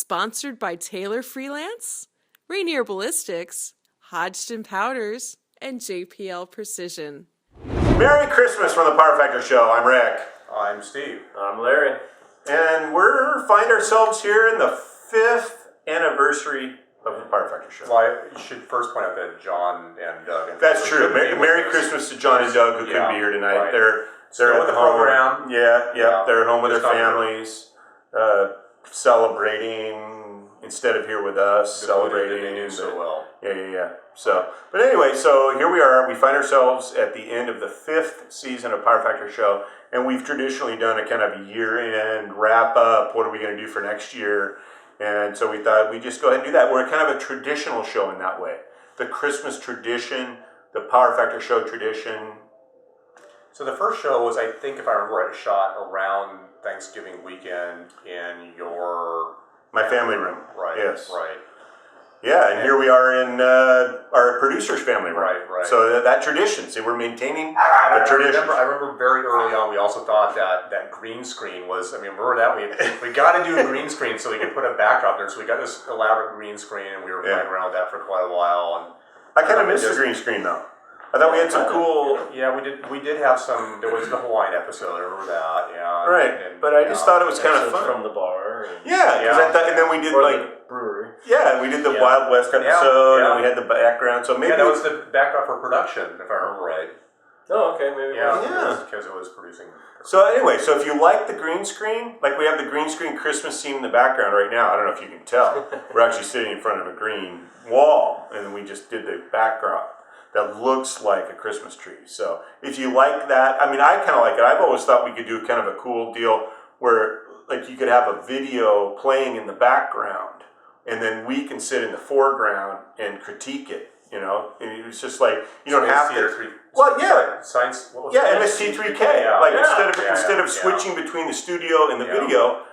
Sponsored by Taylor Freelance, Rainier Ballistics, Hodgson Powders, and JPL Precision. Merry Christmas from the Power Factor Show. I'm Rick. I'm Steve. I'm Larry. And we find ourselves here in the 5th anniversary of the Power Factor Show. Well, I should first point out that John and Doug... That's true. Merry Christmas to John and Doug, who couldn't be here tonight. Right. They're Still at with the home. program. Yeah. They're at home with their Just families, celebrating instead of here with us, celebrating. They do so well. Yeah. So, but anyway, so here we are. We find ourselves at the end of the 5th season of Power Factor Show, and we've traditionally done a kind of a year-end wrap-up. What are we going to do for next year? And so we thought we'd just go ahead and do that. We're kind of a traditional show in that way. The Christmas tradition, the Power Factor Show tradition. So the first show was, I think if I remember right, shot around Thanksgiving weekend in your... My family room. Right. Yes. Right. Yeah, and here we are in our producer's family room. Right. So that tradition, see, we're maintaining I the tradition. remember very early on, we also thought that green screen was, remember that? We got to do a green screen so we could put a backdrop there. So we got this elaborate green screen, and we were playing around with that for quite a while. And I kind of missed the green screen, though. I thought we had some cool... Yeah, we did have some... There was the Hawaiian episode, I remember that, yeah. Right, but I just thought it was kind of fun. From the bar. And then we did the brewery. Yeah, we did the Wild West episode, and we had the background, so maybe... Yeah, that was the backdrop for production, if I remember right. Oh, okay, maybe. Yeah. Because it was producing... So anyway, so if you like the green screen, like we have the green screen Christmas scene in the background right now, I don't know if you can tell, we're actually sitting in front of a green wall, and we just did the backdrop that looks like a Christmas tree. So if you like that, I kind of like it. I've always thought we could do kind of a cool deal where like you could have a video playing in the background and then we can sit in the foreground and critique it, you know? And it's just like, you don't have to... Well, yeah. Science... MST3K. Instead of switching between the studio and the video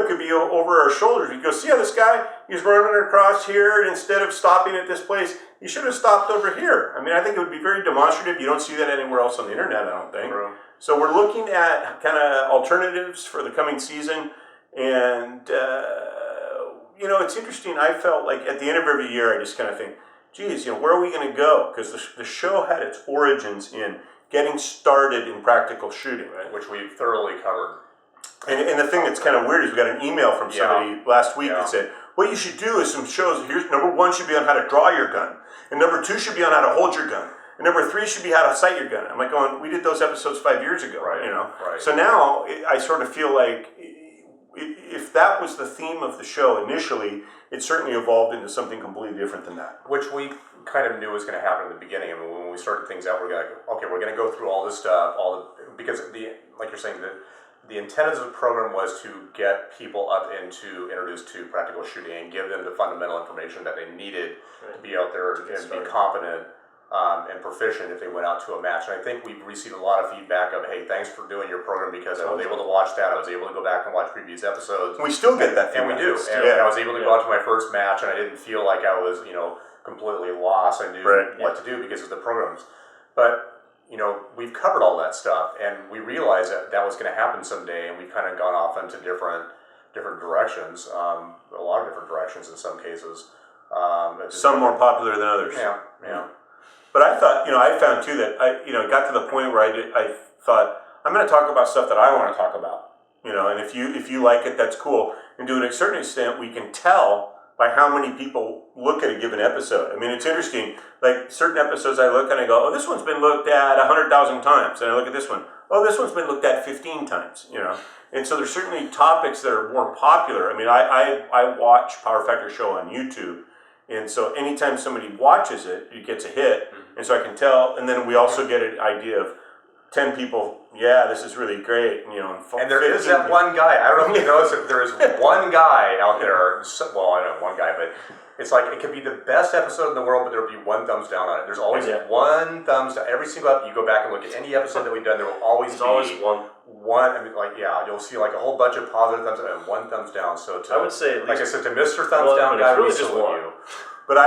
could be over our shoulders. You go, see how this guy, he's running across here, and instead of stopping at this place, he should have stopped over here. I think it would be very demonstrative. You don't see that anywhere else on the internet, I don't think. True. So we're looking at kind of alternatives for the coming season, and, it's interesting. I felt like at the end of every year, I just kind of think, geez, where are we going to go? Because the show had its origins in getting started in practical shooting, right? Which we've thoroughly covered. And the thing that's kind of weird is we got an email from somebody last week that said, what you should do is some shows, here's number 1 should be on how to draw your gun, and number 2 should be on how to hold your gun, and number 3 should be how to sight your gun. I'm like going, we did those episodes 5 years ago, Right. So now I sort of feel like if that was the theme of the show initially, it certainly evolved into something completely different than that. Which we kind of knew was going to happen in the beginning. When we started things out, we're going to go through all this stuff, because like you're saying, the intent of the program was to get people introduced to practical shooting and give them the fundamental information that they needed to be out there and be competent and proficient if they went out to a match. And I think we've received a lot of feedback of, hey, thanks for doing your program because I was able to watch that. I was able to go back and watch previous episodes. We still get that feedback. And we do. And I was able to go out to my first match and I didn't feel like I was, completely lost. I knew what to do because of the programs. But we've covered all that stuff, and we realized that was going to happen someday, and we've kind of gone off into different directions, a lot of different directions in some cases. Some more popular than others. Yeah. But I thought, I found too that it got to the point where I thought, I'm going to talk about stuff that I want to talk about, and if you like it, that's cool. And to a certain extent, we can tell by how many people look at a given episode. It's interesting. Like certain episodes I look and I go, oh, this one's been looked at 100,000 times. And I look at this one, oh, this one's been looked at 15 times, And so there's certainly topics that are more popular. I watch Power Factor Show on YouTube. And so anytime somebody watches it, it gets a hit. And so I can tell. And then we also get an idea of 10 people, this is really great. And there is that one guy. I don't know if you noticed that there is one guy out there. Well, I don't know one guy, but it's like it could be the best episode in the world, but there will be one thumbs down on it. There's always one thumbs down. Every single episode, you go back and look at any episode that we've done, there will always be one. You'll see like a whole bunch of positive thumbs up and one thumbs down. So I would say, like I said, to Mr. Thumbs Down guy, really we salute you. But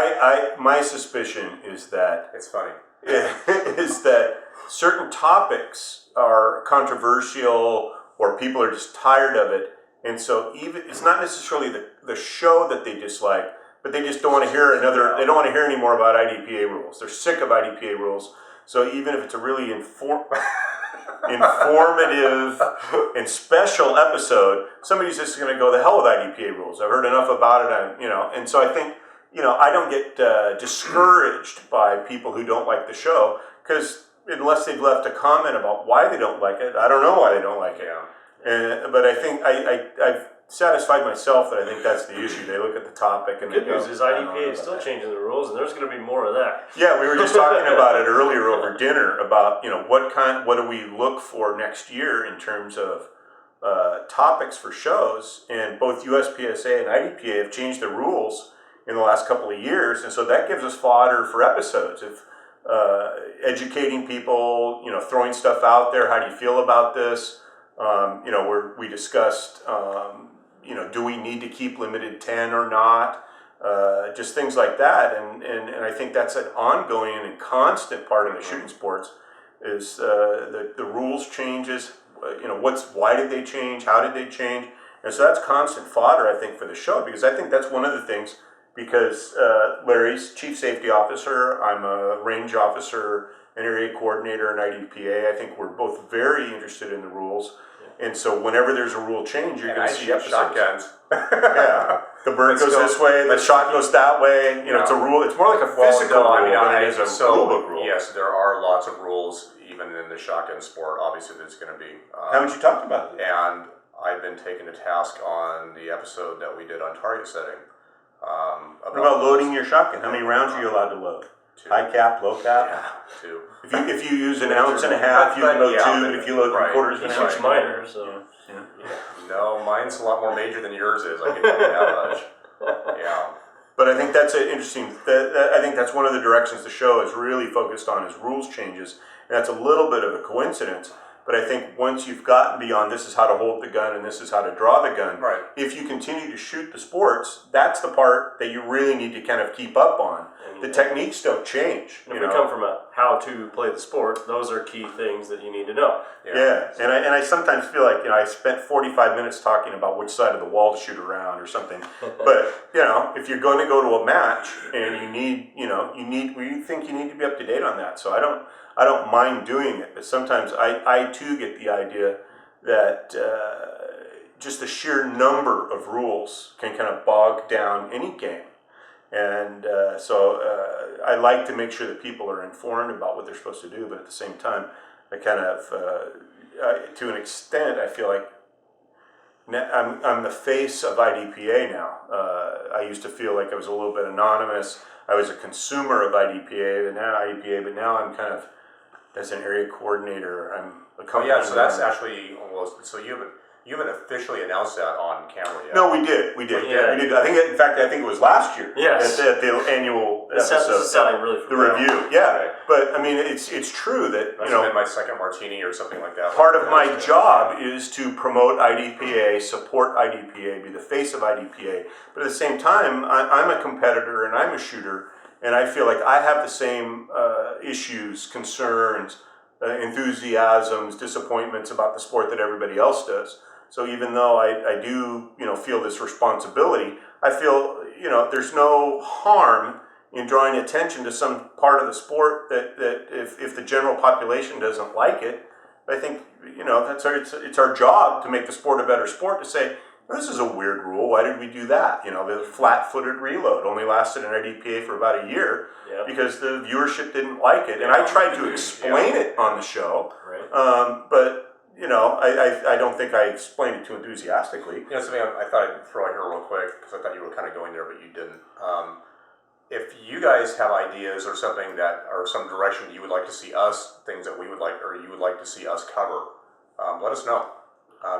my suspicion is that it's funny. Is that certain topics are controversial or people are just tired of it, And so even it's not necessarily the show that they dislike, but they just don't want to hear they don't want to hear any more about IDPA rules. They're sick of IDPA rules. So even if it's a really informative and special episode, somebody's just going to go, the hell with IDPA rules. I've heard enough about it. And so I think, I don't get discouraged by people who don't like the show, because unless they've left a comment about why they don't like it, I don't know why they don't like it. But I think I've satisfied myself that I think that's the issue. They look at the topic and The good they go, news is IDPA is still changing the rules, and there's going to be more of that. Yeah, we were just talking about it earlier over dinner about what do we look for next year in terms of topics for shows, and both USPSA and IDPA have changed their rules in the last couple of years, and so that gives us fodder for episodes of educating people, throwing stuff out there. How do you feel about this? We discussed, do we need to keep limited 10 or not? Just things like that, and I think that's an ongoing and constant part of the shooting sports is the rules changes. Why did they change? How did they change? And so that's constant fodder, I think, for the show, because I think that's one of the things. Because Larry's chief safety officer, I'm a range officer, an area coordinator, and IDPA. I think we're both very interested in the rules. And so whenever there's a rule change, you're going to see episodes. Shotguns. Yeah, the bird goes this way, the shot goes that way. It's a rule. It's more like a physical rule than it is a rule book rule. Yes, there are lots of rules, even in the shotgun sport. Obviously, there's going to be. Haven't you talked about it? And I've been taken to task on the episode that we did on target setting. What about loading your shotgun? How many rounds are you allowed to load? 2. High cap, low cap? Yeah, 2. If you use an ounce and a half, you can load 2. But if you load quarters of an ounce, Each minor, so. No, mine's a lot more major than yours is. I can tell you that much. Yeah. But I think that's an interesting. I think that's one of the directions the show is really focused on is rules changes, and that's a little bit of a coincidence. But I think once you've gotten beyond this is how to hold the gun and this is how to draw the gun, right. If you continue to shoot the sports, that's the part that you really need to kind of keep up on. The techniques don't change. If we come from a how to play the sport, those are key things that you need to know. Yeah. And I sometimes feel like I spent 45 minutes talking about which side of the wall to shoot around or something. But if you're going to go to a match and we think you need to be up to date on that. So I don't mind doing it, but sometimes I too get the idea that just the sheer number of rules can kind of bog down any game. And so I like to make sure that people are informed about what they're supposed to do, but at the same time, I kind of, to an extent, I feel like I'm the face of IDPA now. I used to feel like I was a little bit anonymous. I was a consumer of IDPA, but now I'm kind of, as an area coordinator, I'm accompanying. So that's actually almost, so you haven't officially announced that on camera yet. No, we did. Yeah. We did. I think it was last year. Yes. At the annual episode. Really the review. Yeah. Okay. But I mean, it's true that Must have been my second martini or something like that. Part of my job is to promote IDPA, support IDPA, be the face of IDPA. But at the same time, I'm a competitor and I'm a shooter, and I feel like I have the same issues, concerns, enthusiasms, disappointments about the sport that everybody else does. So even though I do, feel this responsibility, I feel, there's no harm in drawing attention to some part of the sport that if the general population doesn't like it, I think, it's our job to make the sport a better sport, to say, this is a weird rule. Why did we do that? The flat-footed reload only lasted in IDPA for about a year because the viewership didn't like it. And I tried to explain it on the show, but I don't think I explained it too enthusiastically. Something I thought I'd throw out here real quick, because I thought you were kind of going there, but you didn't. If you guys have ideas or something that, or some direction you would like to see us, things that we would like, or you would like to see us cover, let us know.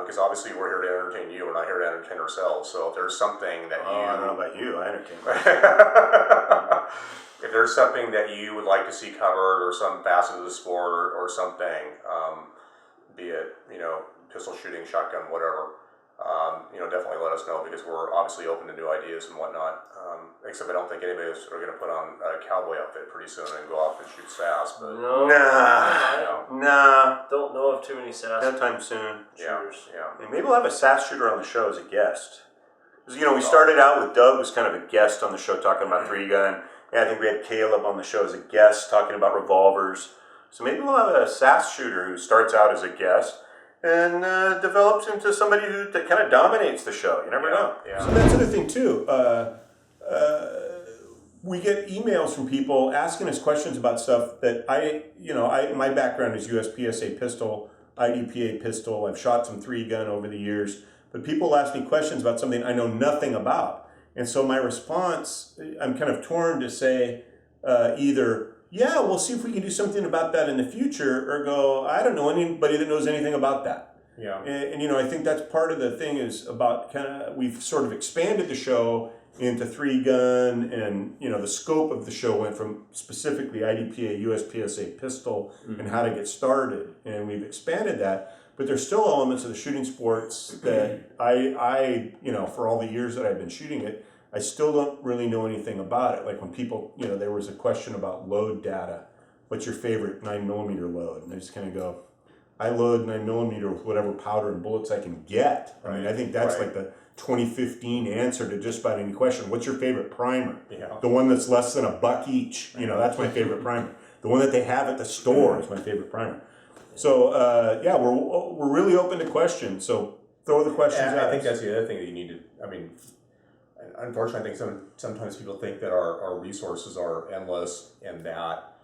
Because obviously we're here to entertain you, we're not here to entertain ourselves. So if there's something that I don't know about you, I entertain if there's something that you would like to see covered, or some facet of the sport, or something, be it pistol shooting, shotgun, whatever, definitely let us know, because we're obviously open to new ideas and whatnot. Except I don't think anybody's going to put on a cowboy outfit pretty soon and go off and shoot sass. But No, Nah. don't know of too many SAS That time soon. shooters. yeah. Maybe we'll have a SAS shooter on the show as a guest. 'Cause, we started out with Doug was kind of a guest on the show talking about 3-gun. And I think we had Caleb on the show as a guest talking about revolvers. So maybe we'll have a SAS shooter who starts out as a guest and develops into somebody who kind of dominates the show. You never know. Yeah. So that's the other thing too. We get emails from people asking us questions about stuff that my background is USPSA pistol, IDPA pistol. I've shot some 3-gun over the years, but people ask me questions about something I know nothing about. And so my response, I'm kind of torn to say either, yeah, we'll see if we can do something about that in the future, or go, I don't know anybody that knows anything about that. Yeah. And I think that's part of the thing is about we've sort of expanded the show into 3-gun, and the scope of the show went from specifically IDPA, USPSA pistol, and how to get started, and we've expanded that. But there's still elements of the shooting sports that I for all the years that I've been shooting it, I still don't really know anything about it. Like when people, there was a question about load data. What's your favorite 9mm load? And I just kind of go, I load 9mm with whatever powder and bullets I can get. I mean, I think that's like the 2015 answer to just about any question. What's your favorite primer? Yeah. The one that's less than $1 each. That's my favorite primer. The one that they have at the store is my favorite primer. So we're really open to questions. So throw the questions And at I think us. that's the other thing that you need to. I mean, unfortunately, I think sometimes people think that our resources are endless, and that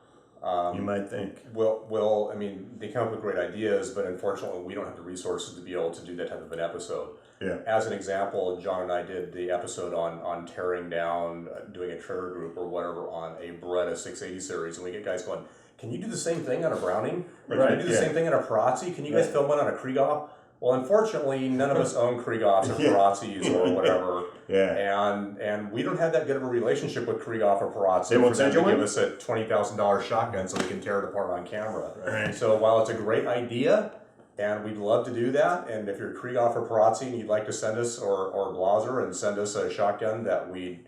You might think. I mean, they come up with great ideas, but unfortunately, we don't have the resources to be able to do that type of an episode. Yeah. As an example, John and I did the episode on tearing down, doing a trigger group or whatever on a Beretta 680 series, and we get guys going, can you do the same thing on a Browning? Or can you do the same thing on a Perazzi? Can you guys film one on a Krieghoff? Well, unfortunately, none of us own Krieghoffs or Perazzis or whatever. And we don't have that good of a relationship with Krieghoff or Perazzi They won't for them send you to one? give us a $20,000 shotgun so we can tear it apart on camera. Right. So while it's a great idea, and we'd love to do that, and if you're Krieghoff or Perazzi and you'd like to send us, or Blaser, and send us a shotgun, that we'd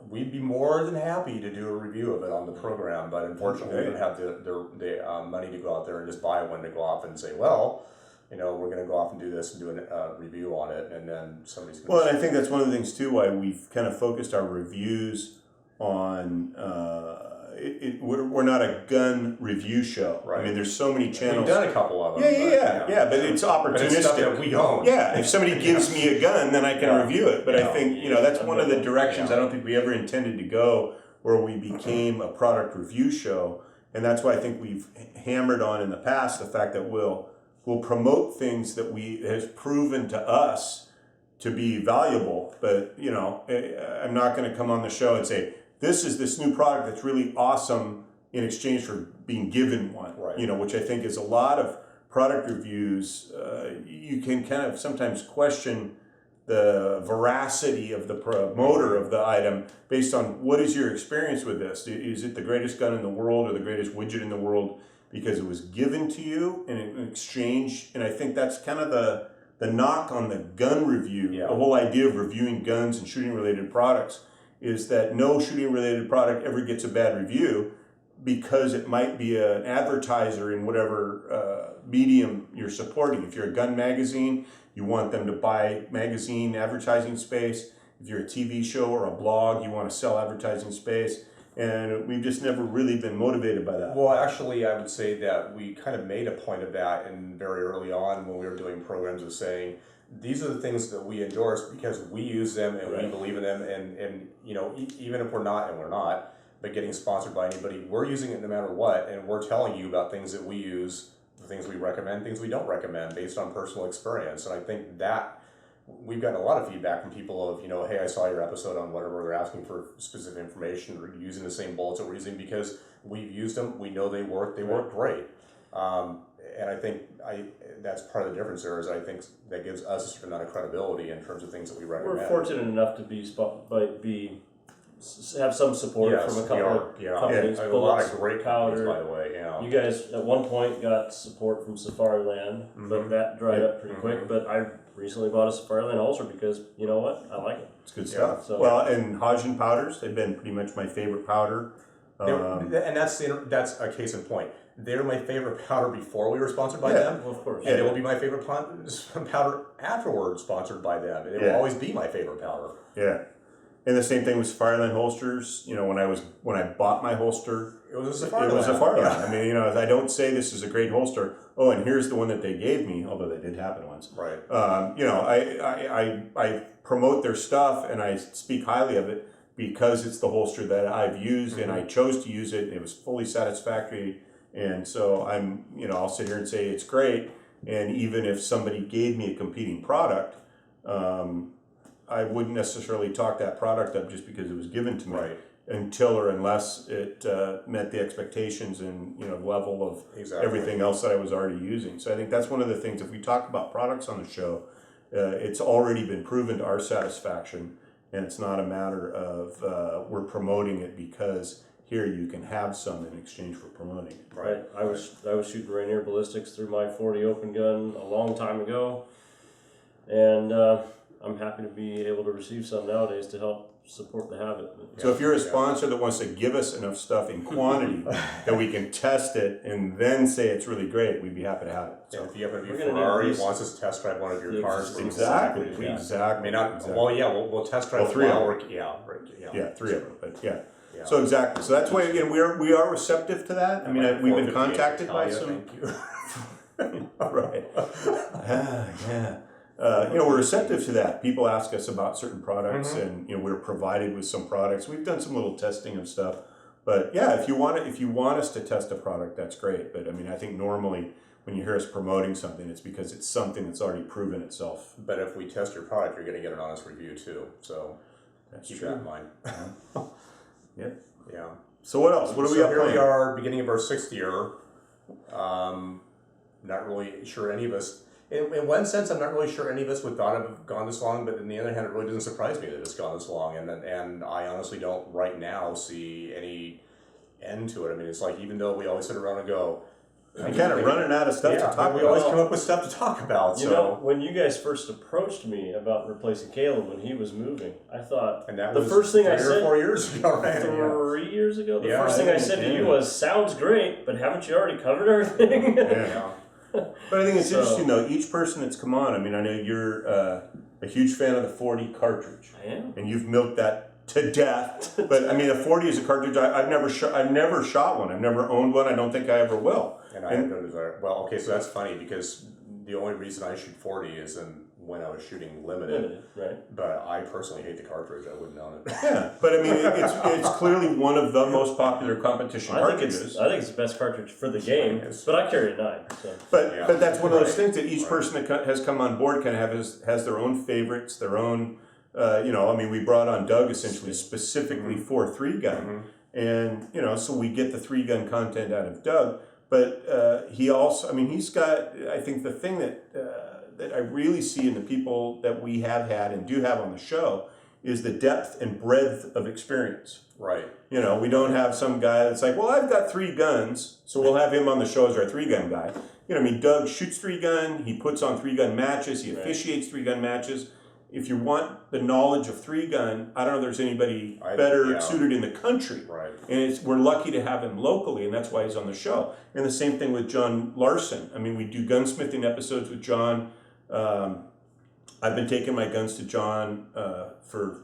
be more than happy to do a review of it on the program. But unfortunately, we don't have the money to go out there and just buy one to go off and say, well, we're going to go off and do this and do a review on it, and then somebody's going to... Well, and I think that's one of the things, too, why we've kind of focused our reviews on... we're not a gun review show. Right. I mean, there's so many channels. We've done a couple of them. Yeah, but it's opportunistic. But it's stuff that we own. Yeah, if somebody gives me a gun, then I can review it. But I think, that's one of the directions I don't think we ever intended to go, where we became a product review show. And that's why I think we've hammered on in the past the fact that we'll promote things that has proven to us to be valuable. But, I'm not going to come on the show and say, this is this new product that's really awesome in exchange for being given one. Right. Which I think is a lot of product reviews. You can kind of sometimes question the veracity of the promoter of the item based on what is your experience with this. Is it the greatest gun in the world or the greatest widget in the world because it was given to you in exchange? And I think that's kind of the knock on the gun review, the whole idea of reviewing guns and shooting related products, is that no shooting related product ever gets a bad review because it might be an advertiser in whatever medium you're supporting. If you're a gun magazine, you want them to buy magazine advertising space. If you're a TV show or a blog, you want to sell advertising space. And we've just never really been motivated by that. Well, actually, I would say that we kind of made a point of that in very early on when we were doing programs of saying, these are the things that we endorse because we use them and we believe in them, and even if we're not, but getting sponsored by anybody, we're using it no matter what, and we're telling you about things that we use, the things we recommend, things we don't recommend based on personal experience. And I think that we've gotten a lot of feedback from people of, hey, I saw your episode on whatever, they're asking for specific information or using the same bullets that we're using because we've used them, we know they work great. And I think that's part of the difference there is I think that gives us a certain amount of credibility in terms of things that we recommend. We're fortunate enough to be have some support Yes, from a we couple are. of Yeah, companies. a lot of Bullets, great Powder. companies, by the way. Yeah. You guys at one point got support from Safariland, but that dried up pretty quick. But I recently bought a Safariland holster because you know what? I like it. It's good stuff. so- Well, and Hodgdon powders, they've been pretty much my favorite powder. And that's a case in point. They're my favorite powder before we were sponsored by Yeah. them. Well, of course. And it will be my favorite powder afterwards, sponsored by them. It will Yeah. always be my favorite powder. Yeah. And the same thing with Fireland holsters. You know, when I bought my holster, It was a it was a Fireland. Fireland. Yeah. I mean, you know, I don't say this is a great holster. Oh, and here's the one that they gave me, although that did happen once. Right. You know, I promote their stuff and I speak highly of it because it's the holster that I've used and I chose to use it. And it was fully satisfactory. And so I'll sit here and say it's great. And even if somebody gave me a competing product, I wouldn't necessarily talk that product up just because it was given to me. Right. Until or unless it met the expectations and level of Exactly. everything else that I was already using. So I think that's one of the things. If we talk about products on the show, it's already been proven to our satisfaction, and it's not a matter of we're promoting it because here you can have some in exchange for promoting it. Right. I was shooting Rainier ballistics through my 40 open gun a long time ago, and I'm happy to be able to receive some nowadays to help support the habit. So if you're a sponsor that wants to give us enough stuff in quantity that we can test it and then say it's really great, we'd be happy to have it. So if you happen to be We're gonna Ferrari need who wants us to test drive one of your Yeah, cars, Exactly. yeah. Exactly. I mean, not, exactly. well, yeah, we'll test drive Well, three while of we're, yeah, right, yeah. Yeah, three of them, but yeah. Yeah. So exactly. So that's why again we are receptive to that. I mean, we've been 458 contacted by Italia, some. Thank you. Right. Yeah. We're receptive to that. People ask us about certain products, and we're provided with some products. We've done some little testing of stuff, but yeah, if you want us to test a product, that's great. But I mean, I think normally when you hear us promoting something, it's because it's something that's already proven itself. But if we test your product, you're going to get an honest review too. So That's keep true. that in mind. Yep. Yeah. So what else? What do we So got here we planned? are, beginning of our 6th year. Not really sure any of us. In one sense, I'm not really sure any of us would thought have gone this long. But on the other hand, it really doesn't surprise me that it's gone this long. And I honestly don't right now see any end to it. I mean, it's like even though we always sit around and go, I'm kind of running out of stuff yeah, to talk we always about. come up with stuff to talk about. You know, when you guys first approached me about replacing Caleb when he was moving, I thought and that the was first thing I 3 or said 4 years ago, right? Yeah. 3 years ago. The Yeah, first thing I I said to think, you yeah. was, "Sounds great, but haven't you already covered everything?" Yeah. But I think it's So- interesting though. Each person that's come on. I mean, I know you're a huge fan of the 40 cartridge, I am. and you've milked that to death. But I mean, a 40 is a cartridge. I've never shot one. I've never owned one. I don't think I ever will. And I have no desire. Well, okay, so that's funny because the only reason I shoot 40 is when I was shooting limited. Right. But I personally hate the cartridge. I wouldn't own it. Yeah, but I mean, it's clearly one of the most popular competition I think cartridges. it's the best cartridge for the game, Yes. but I carry a 9. So. But Yeah. but that's one of those Right. things that each person that has come on board kind of has their own favorites, their own. I mean, we brought on Doug essentially specifically for 3-gun, and so we get the 3-gun content out of Doug. But he also, I mean, he's got. I think the thing that I really see in the people that we have had and do have on the show is the depth and breadth of experience. Right. We don't have some guy that's like, well, I've got 3 guns, so we'll have him on the show as our 3-gun guy. I mean, Doug shoots 3-gun, he puts on 3-gun matches, he officiates 3-gun matches. If you want the knowledge of 3-gun, I don't know if there's anybody better suited in the country. Right. And we're lucky to have him locally, and that's why he's on the show. And the same thing with John Larson. I mean, we do gunsmithing episodes with John. I've been taking my guns to John for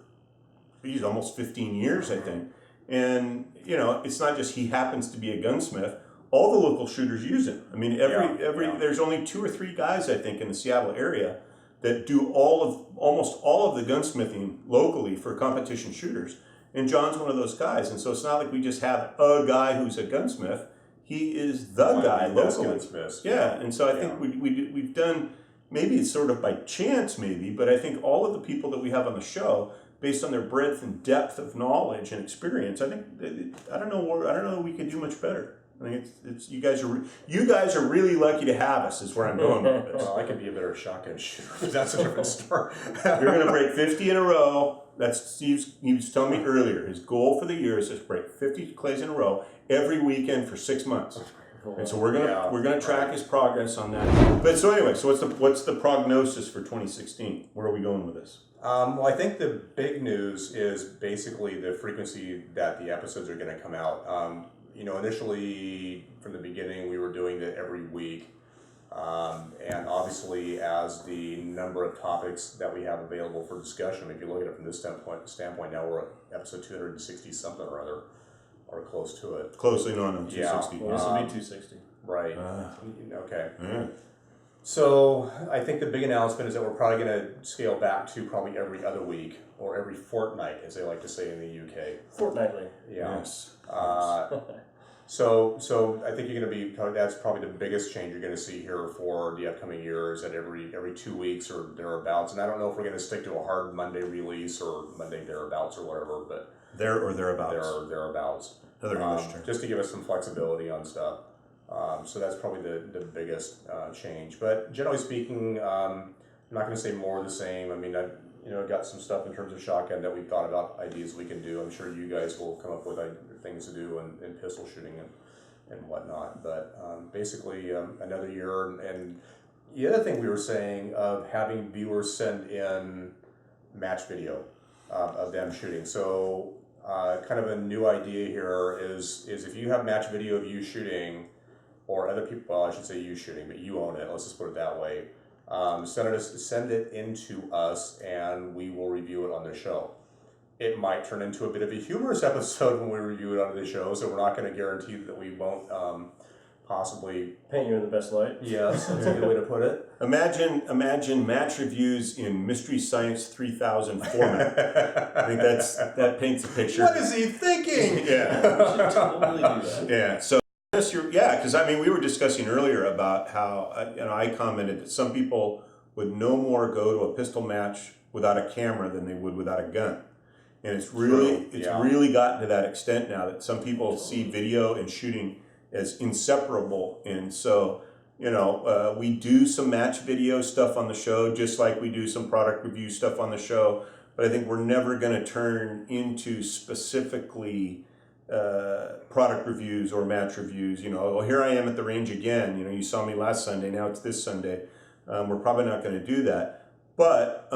almost 15 years, I think. And it's not just he happens to be a gunsmith. All the local shooters use him. I mean, there's only 2 or 3 guys, I think, in the Seattle area that do almost all of the gunsmithing locally for competition shooters. And John's one of those guys. And so it's not like we just have a guy who's a gunsmith. He is the guy locally. Gunsmiths. Yeah, and so I think we've done, maybe it's sort of by chance maybe, but I think all of the people that we have on the show, based on their breadth and depth of knowledge and experience, I think, I don't know we could do much better. I think it's you guys are really lucky to have us. Is where I'm going with this. Well, I could be a better shotgun shooter. That's a different story. You're going to break 50 in a row. That's Steve's. He was telling me earlier. His goal for the year is to break 50 clays in a row every weekend for 6 months. And so we're gonna track his progress on that. But so anyway, so what's the prognosis for 2016? Where are we going with this? Well, I think the big news is basically the frequency that the episodes are going to come out. Initially from the beginning, we were doing it every week. And obviously, as the number of topics that we have available for discussion, if you look at it from this standpoint, now we're at episode 260 something or other, or close to it. Closely on 260. Yeah. Well, this will be 260. Right. Okay. Yeah. So I think the big announcement is that we're probably going to scale back to probably every other week or every fortnight, as they like to say in the UK. Fortnightly. Yeah. Yes. So I think you're going to be, that's probably the biggest change you're going to see here for the upcoming years, at every 2 weeks or thereabouts. And I don't know if we're going to stick to a hard Monday release or Monday thereabouts or whatever, but There or thereabouts. thereabouts. Another English term. Just to give us some flexibility on stuff. So that's probably the biggest change. But generally speaking, I'm not going to say more of the same. I mean, I've got some stuff in terms of shotgun that we've thought about, ideas we can do. I'm sure you guys will come up with things to do in pistol shooting and whatnot. But basically, another year. And the other thing we were saying of having viewers send in match video of them shooting. So kind of a new idea here is if you have match video of you shooting, or other people, well, I should say you shooting, but you own it, let's just put it that way. Send it into us, and we will review it on the show. It might turn into a bit of a humorous episode when we review it on the show, so we're not going to guarantee that we won't possibly Paint you in the best light. Yes, that's a good way to put it. Imagine match reviews in Mystery Science 3000 format. I think that paints a picture. What is he thinking? Yeah. We should totally do that. Yeah. So because I mean we were discussing earlier about how I commented that some people would no more go to a pistol match without a camera than they would without a gun, and it's really gotten to that extent now that some people see video and shooting as inseparable. And so we do some match video stuff on the show, just like we do some product review stuff on the show. But I think we're never going to turn into specifically product reviews or match reviews. Well, here I am at the range again. You saw me last Sunday. Now it's this Sunday. We're probably not going to do that. But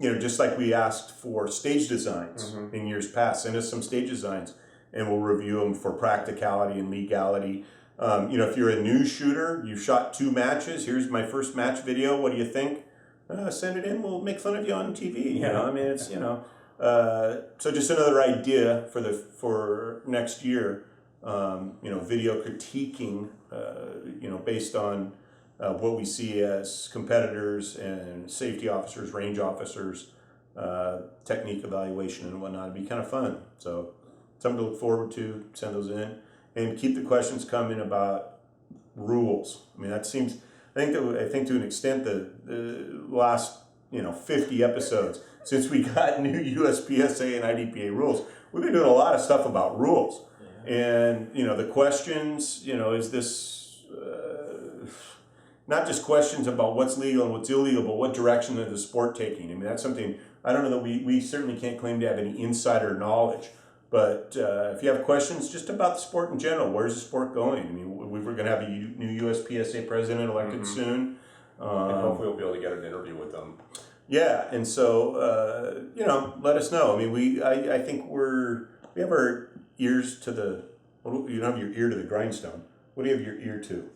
just like we asked for stage designs in years past, send us some stage designs, and we'll review them for practicality and legality. If you're a new shooter, you've shot 2 matches. Here's my first match video. What do you think? Send it in. We'll make fun of you on TV. I mean, it's so just another idea for next year. Video critiquing. Based on what we see as competitors and safety officers, range officers, technique evaluation and whatnot. It'd be kind of fun. So something to look forward to. Send those in and keep the questions coming about rules. I mean, that seems. I think to an extent the last 50 episodes since we got new USPSA and IDPA rules, we've been doing a lot of stuff about rules. Yeah. And the questions, is this not just questions about what's legal and what's illegal, but what direction is the sport taking? I mean, that's something I don't know that we certainly can't claim to have any insider knowledge. But if you have questions just about the sport in general, where's the sport going? I mean, we're going to have a new USPSA president elected soon. And hopefully we'll be able to get an interview with them. Yeah, and so, let us know. I mean, I think we have our ears to the, you don't have your ear to the grindstone. What do you have your ear to?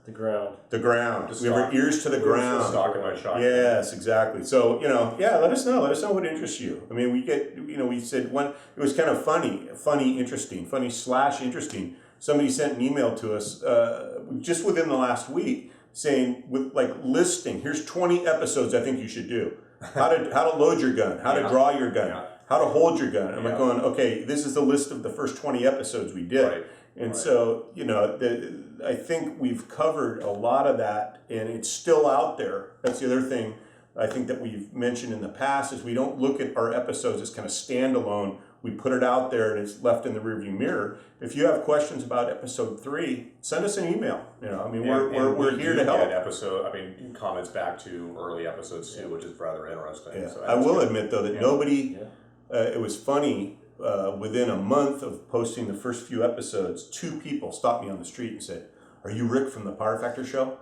The ground. The ground. We have our ears to the ground. Stock in my shotgun. Yes, exactly. So, let us know. Let us know what interests you. I mean, we get, we said it was kind of funny / interesting. Somebody sent an email to us just within the last week saying, listing, here's 20 episodes I think you should do. How to load your gun, how to draw your gun, how to hold your gun. I'm going, okay, this is the list of the first 20 episodes we did. Right. And so, I think we've covered a lot of that, and it's still out there. That's the other thing. I think that we've mentioned in the past is we don't look at our episodes as kind of standalone. We put it out there and it's left in the rearview mirror. If you have questions about episode 3, send us an email. We're here to help. Comments back to early episodes too, which is rather interesting. Yeah. So I will admit though that nobody. It was funny. Within a month of posting the first few episodes, 2 people stopped me on the street and said, "Are you Rick from the Power Factor Show?"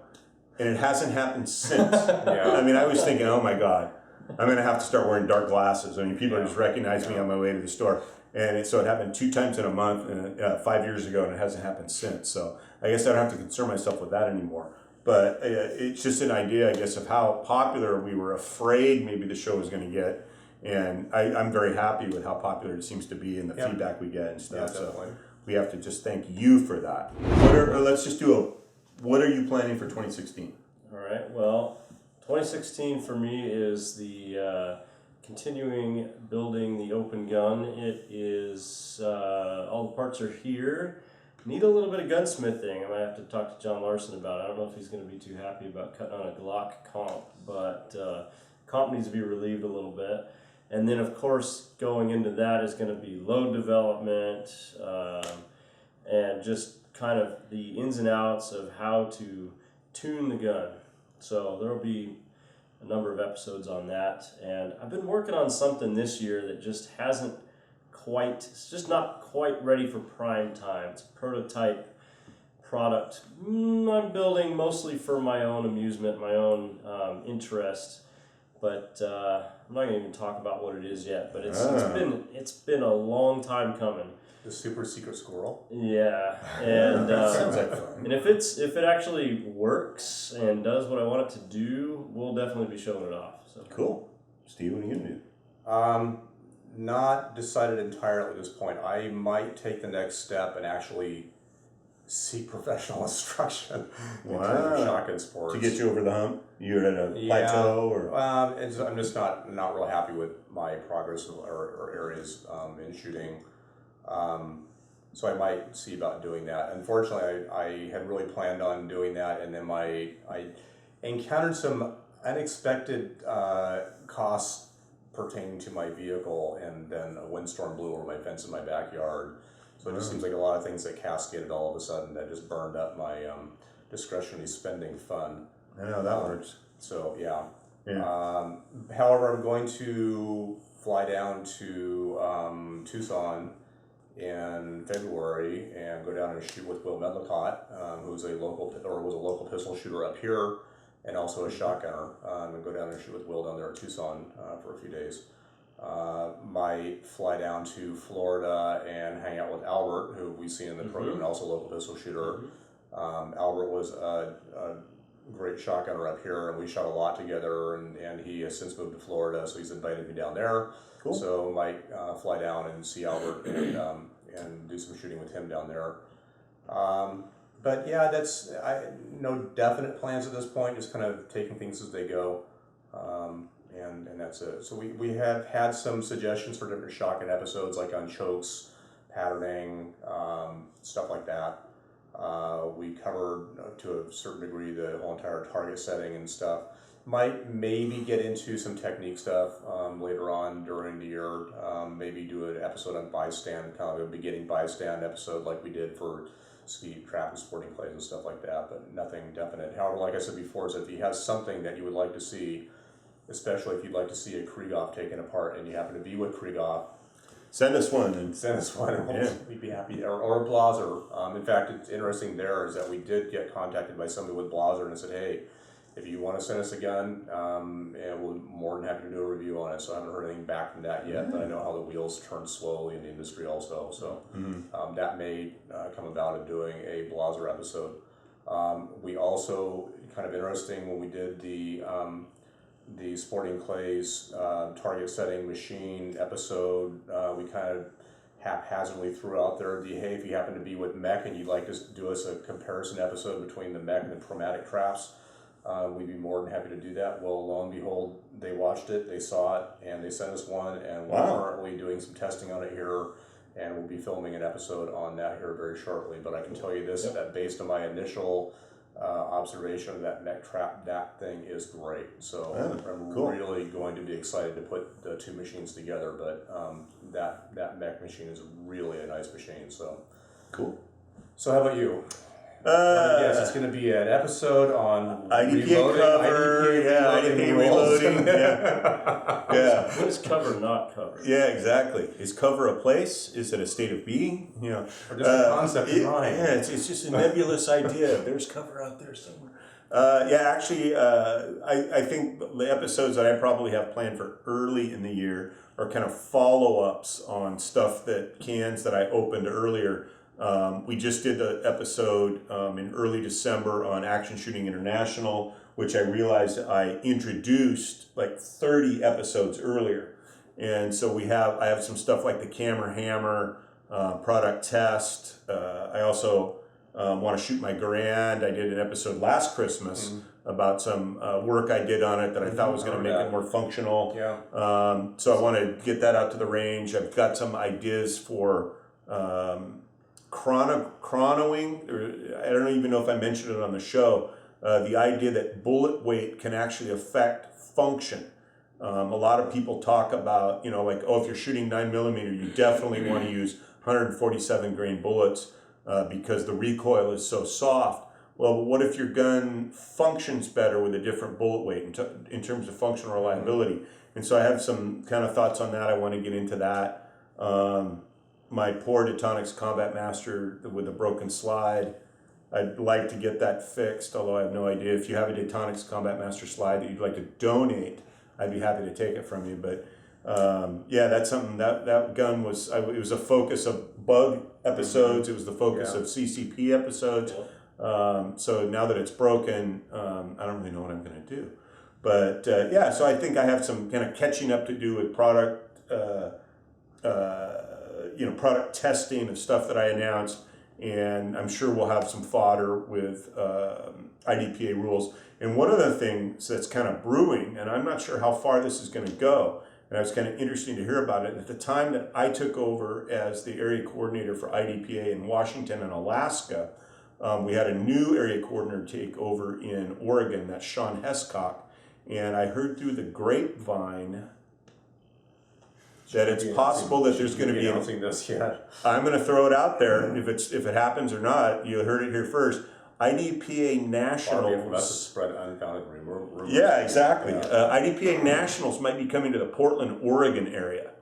And it hasn't happened since. I was thinking, oh my God, I'm going to have to start wearing dark glasses. People just recognize me on my way to the store. And so it happened 2 times in a month, and 5 years ago, and it hasn't happened since. So I guess I don't have to concern myself with that anymore. But it's just an idea, I guess, of how popular we were afraid maybe the show was going to get. And I'm very happy with how popular it seems to be and the feedback we get and stuff. So we have to just thank you for that. What are you planning for 2016? All right. Well, 2016 for me is the continuing building the open gun. It is all the parts are here. Need a little bit of gunsmithing. I might have to talk to John Larson about it. I don't know if he's going to be too happy about cutting on a Glock comp, but comp needs to be relieved a little bit. And then, of course, going into that is going to be load development and just kind of the ins and outs of how to tune the gun. So there will be a number of episodes on that. And I've been working on something this year that just it's just not quite ready for prime time. It's a prototype product I'm building mostly for my own amusement, my own interest. But I'm not going to even talk about what it is yet. But it's been a long time coming. The super secret squirrel. Yeah, and Sounds like fun. and if it actually works and does what I want it to do, we'll definitely be showing it off. So Cool. Steve, what are you gonna do? Not decided entirely at this point. I might take the next step and actually seek professional instruction in terms of shotgun sports. To get you over the hump? You're at a plateau? Or I'm just not real happy with my progress or areas in shooting. So I might see about doing that. Unfortunately, I had really planned on doing that, and then I encountered some unexpected costs pertaining to my vehicle, and then a windstorm blew over my fence in my backyard. So it just seems like a lot of things that cascaded all of a sudden that just burned up my discretionary spending fund. I know that works. So however, I'm going to fly down to Tucson in February and go down and shoot with Will Medlicott, who's was a local pistol shooter up here and also a shotgunner. And go down and shoot with Will down there at Tucson for a few days. Might fly down to Florida and hang out with Albert, who we've seen in the program, and also a local pistol shooter. Albert was a great shotgunner up here, and we shot a lot together, and he has since moved to Florida, so he's invited me down there. Cool. So might fly down and see Albert and do some shooting with him down there. But yeah, that's no definite plans at this point, just kind of taking things as they go. And that's it. So we have had some suggestions for different shotgun episodes, like on chokes, patterning, stuff like that. We covered to a certain degree the whole entire target setting and stuff. Might maybe get into some technique stuff later on during the year. Maybe do an episode on bystand, kind of a beginning bystand episode like we did for ski, trap, and sporting clays and stuff like that, but nothing definite. However, like I said before, is if you have something that you would like to see, especially if you'd like to see a Krieghoff taken apart and you happen to be with Krieghoff, send us one. And we'd be happy. Or Blaser. In fact, it's interesting there is that we did get contacted by somebody with Blaser and said, hey, if you want to send us a gun, and we're more than happy to do a review on it. So I haven't heard anything back from that yet, but I know how the wheels turn slowly in the industry also. So that may come about in doing a Blaser episode. We also, kind of interesting, when we did the Sporting Clays target setting machine episode, we kind of haphazardly threw out there hey, if you happen to be with mech and you'd like to do us a comparison episode between the mech and the chromatic traps, we'd be more than happy to do that. Well, lo and behold, they watched it, they saw it, and they sent us one, and we're currently doing some testing on it here, and we'll be filming an episode on that here very shortly. But I can tell you this, that based on my initial observation of that mech trap. That thing is great. So I'm cool. really going to be excited to put the two machines together. But that mech machine is really a nice machine. So Cool. So how about you? Yes, it's going to be an episode on IDPA reloading, cover, IDPA reloading, yeah. What is cover not cover? Yeah, exactly. Is cover a place? Is it a state of being? You know, Or just a concept in mind. Yeah, it's just a nebulous idea. There's cover out there somewhere. Actually, I think the episodes that I probably have planned for early in the year are kind of follow-ups on stuff cans that I opened earlier. We just did the episode in early December on Action Shooting International, which I realized I introduced like 30 episodes earlier. And so I have some stuff like the Camera Hammer, product test. I also want to shoot my Garand. I did an episode last Christmas about some work I did on it that I thought was going to make it more functional. Yeah. So I want to get that out to the range. I've got some ideas for chronoing. I don't even know if I mentioned it on the show. The idea that bullet weight can actually affect function. A lot of people talk about, like, if you're shooting 9mm, you definitely want to use 147 grain bullets because the recoil is so soft. Well, what if your gun functions better with a different bullet weight in terms of functional reliability? And so I have some kind of thoughts on that. I want to get into that. My poor Detonics Combat Master with the broken slide, I'd like to get that fixed, although I have no idea. If you have a Detonics Combat Master slide that you'd like to donate, I'd be happy to take it from you. But that's something that gun was. It was a focus of bug episodes. It was the focus of CCP episodes. So now that it's broken, I don't really know what I'm going to do. But so I think I have some kind of catching up to do with product testing of stuff that I announced, and I'm sure we'll have some fodder with IDPA rules. And one of the things that's kind of brewing, and I'm not sure how far this is going to go, and it's kind of interesting to hear about it. At the time that I took over as the area coordinator for IDPA in Washington and Alaska, we had a new area coordinator take over in Oregon. That's Sean Hescock, and I heard through the grapevine that it's possible that there's going to be announcing this yet. I'm going to throw it out there. If it happens or not, you heard it here first. IDPA Nationals. Spread unfounded rumors. Yeah, exactly. IDPA Nationals might be coming to the Portland, Oregon area.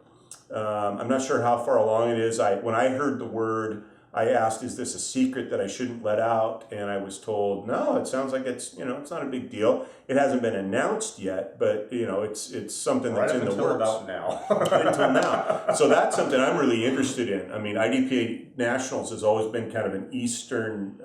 I'm not sure how far along it is. When I heard the word, I asked, "Is this a secret that I shouldn't let out?" And I was told, "No, it sounds like it's not a big deal. It hasn't been announced yet, but it's something that's in the works." About now. Until now. So that's something I'm really interested in. I mean, IDPA Nationals has always been kind of an Eastern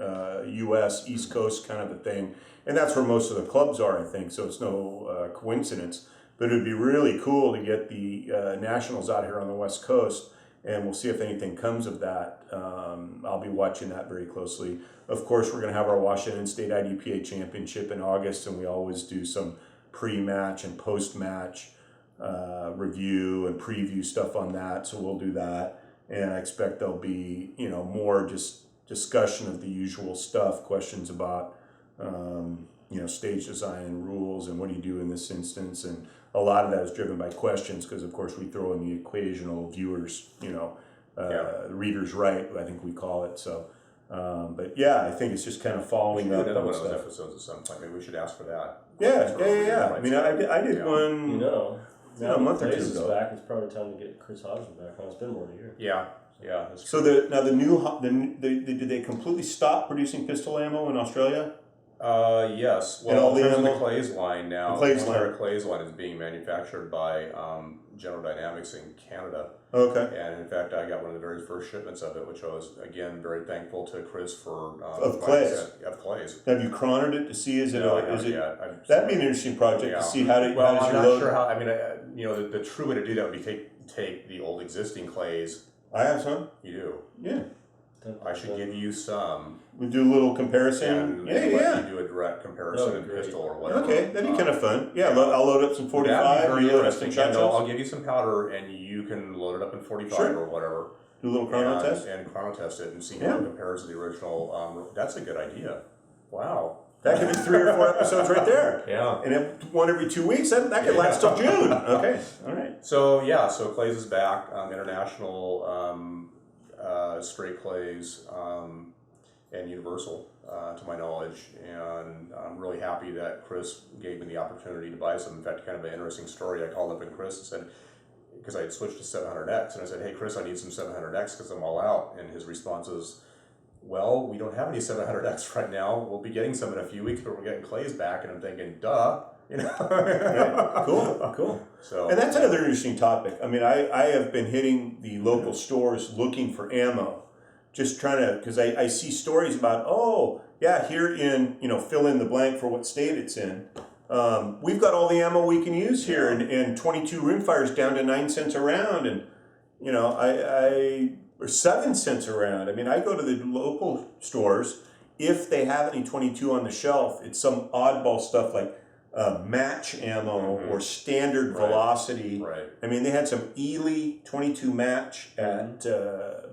U.S. East Coast kind of a thing, and that's where most of the clubs are, I think. So it's no coincidence. But it would be really cool to get the Nationals out here on the West Coast. And we'll see if anything comes of that. I'll be watching that very closely. Of course, we're going to have our Washington State IDPA Championship in August, and we always do some pre-match and post-match review and preview stuff on that. So we'll do that, and I expect there'll be more just discussion of the usual stuff, questions about stage design rules and what do you do in this instance, and a lot of that is driven by questions because, of course, we throw in the occasional viewers, readers right, I think we call it. So, but yeah, I think it's just kind of following up another on one of stuff. those episodes at some point. Maybe we should ask for that. Yeah. I mean, I did one. Now a month or two Blaze is ago. back. It's probably time to get Chris Hodgson back on. It's been more than a year. Yeah. That's So did they completely stop producing pistol ammo in Australia? Yes. And all Well, in the terms of ammo- the Clays line now, The Clays Montero line. Clays line is being manufactured by General Dynamics in Canada. Okay. And in fact, I got one of the very first shipments of it, which I was, again, very thankful to Chris for. Of Clays? Of Clays. Have you chronoed it to see is it? No, I is haven't it? yet. That'd be an interesting project to see how does I'm your not load. sure how. I mean, the true way to do that would be take the old existing Clays. I have some. You do. Yeah. I should give you some. We do a little comparison. And Yeah. let you do a direct comparison That would of be great. pistol or whatever. Okay, that'd be kind of fun. Yeah, I'll load up some That'd 45. be very reload up some interesting. shot And I'll shells. give you some powder, and you can load it up in 45 Sure. or whatever. Do a little chrono test. And chrono test it and see Yeah. how it compares to the original. That's a good idea. Wow. That could be 3 or 4 episodes right there. Yeah. And if one every 2 weeks, that could last till June. Okay, all right. So yeah, so Clays is back. International Straight Clays and Universal, to my knowledge, and I'm really happy that Chris gave me the opportunity to buy some. In fact, kind of an interesting story. I called up and Chris and said, because I had switched to 700X, and I said, "Hey Chris, I need some 700X because I'm all out." And his response is, "Well, we don't have any 700X right now. We'll be getting some in a few weeks, but we're getting Clays back." And I'm thinking, duh, you know. Right. Cool. So, And that's another interesting topic. I mean, I have been hitting the local stores looking for ammo, just trying to, because I see stories about, oh, yeah, here in, fill in the blank for what state it's in. We've got all the ammo we can use here, and 22 rimfires down to 9 cents a round, and, or 7 cents a round. I mean, I go to the local stores, if they have any 22 on the shelf, it's some oddball stuff like match ammo or standard velocity. Right. I mean, they had some Ely 22 match at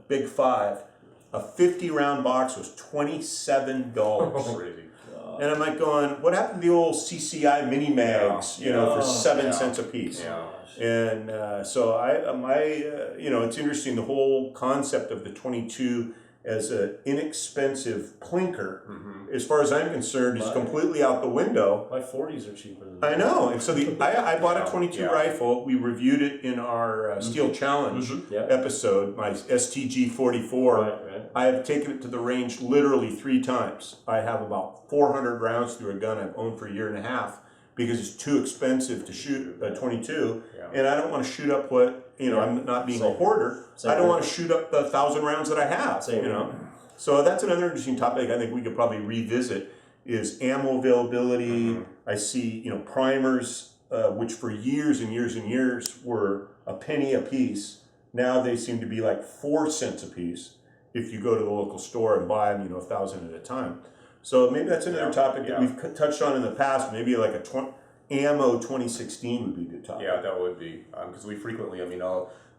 Big 5. A 50 round box was $27. Crazy. And I'm like going, what happened to the old CCI mini mags, for 7 cents a piece? Yeah. And so it's interesting, the whole concept of the 22 as an inexpensive plinker, as far as I'm concerned, is completely out the window. My 40s are cheaper than I that. know. And so I bought a 22 rifle. We reviewed it in our Steel Challenge episode, my STG 44. Right. I have taken it to the range literally 3 times. I have about 400 rounds through a gun I've owned for a year and a half because it's too expensive to shoot a 22. And I don't want to shoot up what, I'm not being a hoarder. I don't want to shoot up the 1,000 rounds that I have, So that's another interesting topic I think we could probably revisit is ammo availability. I see, primers, which for years and years and years were a penny a piece. Now they seem to be like 4 cents a piece if you go to the local store and buy them, 1,000 at a time. So maybe that's another topic that we've touched on in the past. Maybe like ammo 2016 would be a good topic. Yeah, that would be, because we frequently,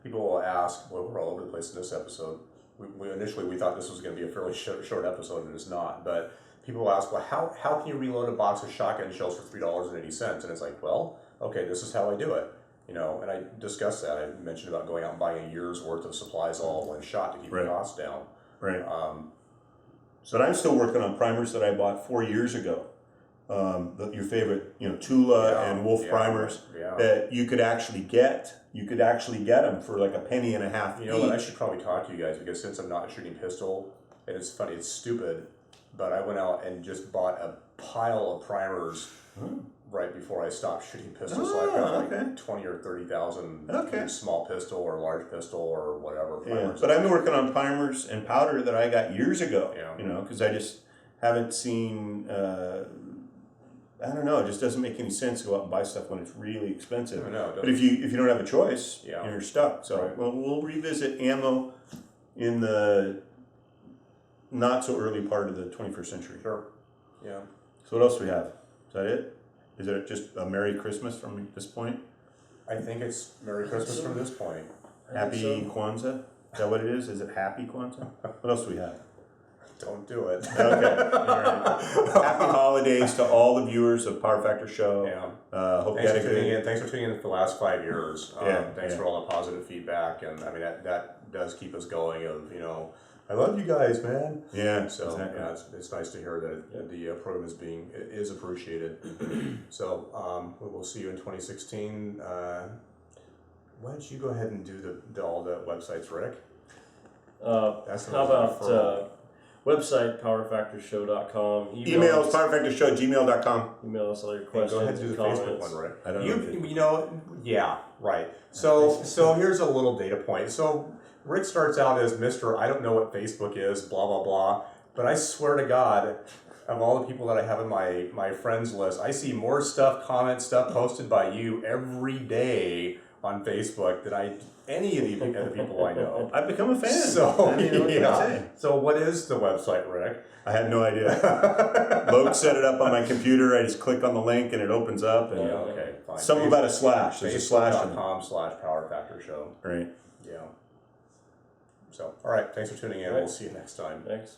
people will ask, well, we're all over the place in this episode. We initially thought this was going to be a fairly short episode, and it's not. But people will ask, well, how can you reload a box of shotgun shells for $3.80? And it's like, well, okay, this is how I do it. And I discussed that. I mentioned about going out and buying a year's worth of supplies all in one shot to keep the costs down. Right. But I'm still working on primers that I bought 4 years ago. Your favorite, Tula and Wolf primers that you could actually get. You could actually get them for like a penny and a half. You know what? I should probably talk to you guys because since I'm not shooting pistol, and it's funny, it's stupid, but I went out and just bought a pile of primers right before I stopped shooting pistol. So I've got like 20 or 30,000 small pistol or large pistol or whatever primers. But I've been working on primers and powder that I got years ago. Because I just haven't seen. I don't know. It just doesn't make any sense to go out and buy stuff when it's really expensive. I know, but if you don't have a choice, Yeah. you're stuck. So we'll revisit ammo in the not so early part of the 21st century. Sure. Yeah. So what else do we have? Is that it? Is it just a Merry Christmas from this point? I think it's Merry Christmas from this point. Happy Kwanzaa? Is that what it is? Is it Happy Kwanzaa? What else do we have? Don't do it. Okay. All right. Happy holidays to all the viewers of Power Factor Show. Yeah. Hope Thanks you for had a tuning good. in. Thanks for tuning in for the last 5 years. Thanks Yeah. for all the positive feedback, and I mean that does keep us going. I love you guys, man. Yeah. So Exactly. it's nice to hear that the program is appreciated. So we'll see you in 2016. Why don't you go ahead and do all the websites, Rick? That's the How about referral. website, powerfactorshow.com. Emails, powerfactorshow@gmail.com. Email us all your And questions. go ahead and do the comments. Facebook one, Rick. I don't know. Right. So here's a little data point. So Rick starts out as Mr. I don't know what Facebook is, blah, blah, blah. But I swear to God, of all the people that I have in my friends list, I see more stuff posted by you every day on Facebook than any of the other people I know. I've become a fan. So, I mean, what can I say? So what is the website, Rick? I had no idea. Logan set it up on my computer. I just click on the link and it opens up. And Okay, fine. something about a slash. There's a slash in it. Facebook.com/PowerFactorShow. Right. Yeah. So, all right. Thanks for tuning in. Right. We'll see you next time. Thanks.